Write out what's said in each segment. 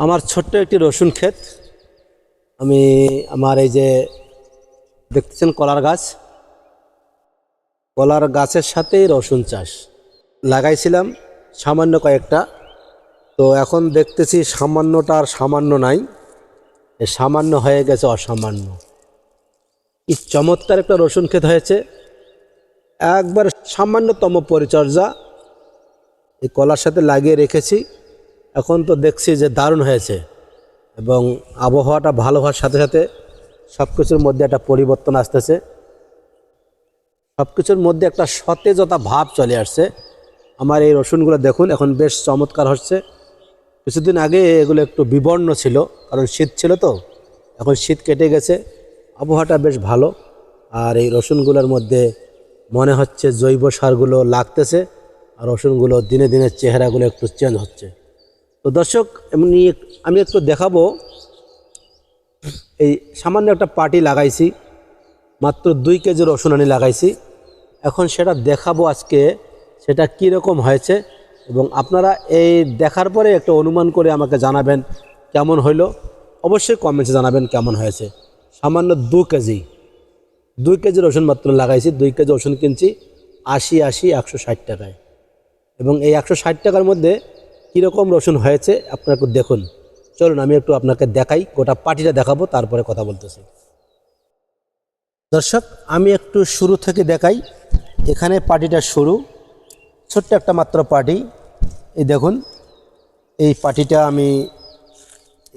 আমার ছোট্ট একটি রসুন ক্ষেত। আমি আমার এই যে দেখতেছেন কলার গাছ, কলার গাছের সাথেই রসুন চাষ লাগাইছিলাম সামান্য কয়েকটা। তো এখন দেখতেছি সামান্যটা আর সামান্য নাই, এ সামান্য হয়ে গেছে অসামান্য। কি চমৎকার একটা রসুন ক্ষেত হয়েছে, একবার সামান্যতম পরিচর্যা এই কলার সাথে লাগিয়ে রেখেছি। এখন তো দেখছি যে দারুণ হয়েছে, এবং আবহাওয়াটা ভালো হওয়ার সাথে সাথে সব কিছুর মধ্যে একটা পরিবর্তন আসতেছে, সব কিছুর মধ্যে একটা সতেজতা ভাব চলে আসছে। আমার এই রসুনগুলো দেখুন এখন বেশ চমৎকার হচ্ছে। কিছুদিন আগে এগুলো একটু বিবর্ণ ছিল, কারণ শীত ছিল তো। এখন শীত কেটে গেছে, আবহাওয়াটা বেশ ভালো। আর এই রসুনগুলোর মধ্যে মনে হচ্ছে জৈব সারগুলো লাগতেছে, আর রসুনগুলো দিনে দিনে চেহারাগুলো একটু চেঞ্জ হচ্ছে। তো দর্শক, এমনি আমি একটু দেখাবো। এই সামান্য একটা পাটি লাগাইছি, মাত্র 2 কেজি রসুন আমি লাগাইছি। এখন সেটা দেখাবো আজকে, সেটা কীরকম হয়েছে, এবং আপনারা এই দেখার পরে একটা অনুমান করে আমাকে জানাবেন কেমন হইলো। অবশ্যই কমেন্টসে জানাবেন কেমন হয়েছে। সামান্য 2 কেজি রসুন মাত্র লাগাইছি। 2 কেজি রসুন কিনছি 160 টাকায়, এবং এই 160 টাকার মধ্যে কীরকম রসুন হয়েছে আপনারা একটু দেখুন। চলুন আমি একটু আপনাকে দেখাই, গোটা পাটিটা দেখাবো, তারপরে কথা বলতেছি। দর্শক, আমি একটু শুরু থেকে দেখাই। এখানে পাটিটা শুরু, ছোট্ট একটা মাত্র পাটি। এই দেখুন, এই পাটিটা আমি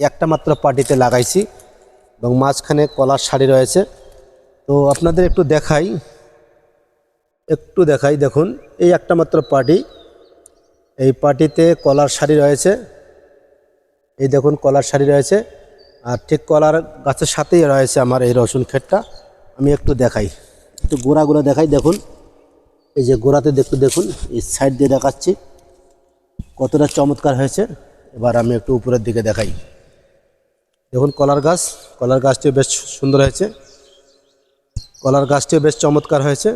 একটা মাত্র পাটিতে লাগাইছি, এবং মাঝখানে কলার সারি রয়েছে। তো আপনাদের একটু দেখাই, দেখুন এই একটা মাত্র পাটি, এই পাটিতে কলার সারি রয়েছে। এই দেখুন কলার সারি রয়েছে, আর ঠিক কলার গাছের সাথেই রয়েছে আমার এই রসুন ক্ষেতটা। আমি একটু দেখাই, একটু গোড়াগুলো দেখাই। দেখুন এই যে গোড়াতে দেখুন, এই সাইড দিয়ে দেখাচ্ছি কতটা চমৎকার হয়েছে। এবার আমি একটু উপরের দিকে দেখাই। দেখুন কলার গাছটিও বেশ সুন্দর হয়েছে, কলার গাছটিও বেশ চমৎকার হয়েছে।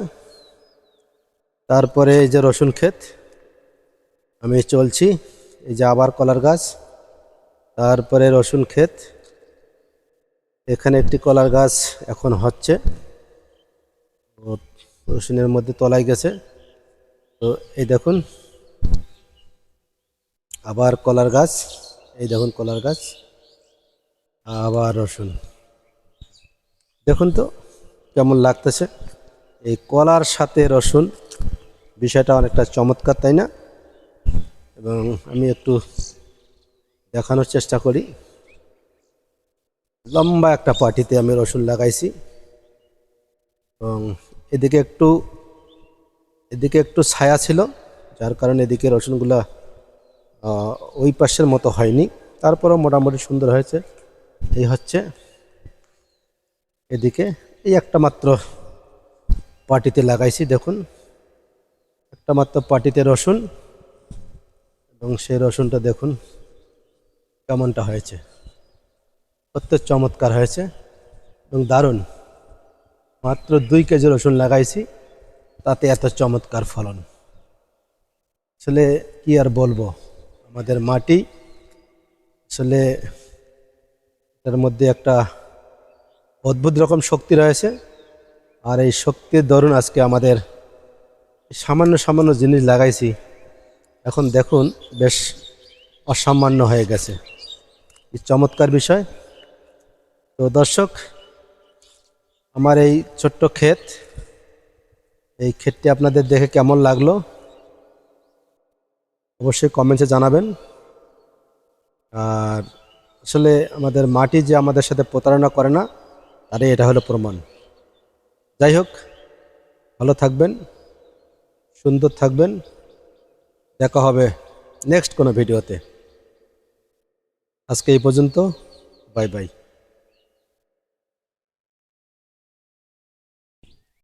তারপরে এই যে রসুন ক্ষেত, আমি চলছি, এই যে আবার কলার গাছ, তারপরে রসুন ক্ষেত। এখানে একটি কলার গাছ এখন হচ্ছে, রসুনের মধ্যে তলায় গেছে। তো এই দেখুন আবার কলার গাছ, এই দেখুন কলার গাছ, আবার রসুন। দেখুন তো কেমন লাগতেছে এই কলার সাথে রসুন, বিষয়টা অনেকটা চমৎকার, তাই না? এবং আমি একটু দেখানোর চেষ্টা করি। লম্বা একটা পাটিতে আমি রসুন লাগাইছি, এবং এদিকে একটু ছায়া ছিল, যার কারণে এদিকে রসুনগুলা ওই পাশের মতো হয়নি। তারপরেও মোটামুটি সুন্দর হয়েছে। এই হচ্ছে এদিকে এই একটা মাত্র পাটিতে লাগাইছি। দেখুন একটা মাত্র পাটিতে রসুন, এবং সেই রসুনটা দেখুন কেমনটা হয়েছে, অত্যন্ত চমৎকার হয়েছে এবং দারুণ। মাত্র 2 কেজি রসুন লাগাইছি, তাতে এত চমৎকার ফলন। আসলে কি আর বলবো, আমাদের মাটি আসলে এর মধ্যে একটা অদ্ভুত রকম শক্তি রয়েছে। আর এই শক্তির দরুন আজকে আমাদের সামান্য সামান্য জিনিস লাগাইছি, এখন দেখুন বেশ অসামান্য হয়ে গেছে। এই চমৎকার বিষয়। তো দর্শক, আমার এই ছোট্ট ক্ষেত, এই ক্ষেতটি আপনাদের দেখে কেমন লাগলো অবশ্যই কমেন্টে জানাবেন। আর আসলে আমাদের মাটি যে আমাদের সাথে প্রতারণা করে না, তারই এটা হলো প্রমাণ। যাই হোক, ভালো থাকবেন, সুন্দর থাকবেন, দেখা হবে নেক্সট কোনো ভিডিওতে। আজকে এই পর্যন্ত, বাই বাই।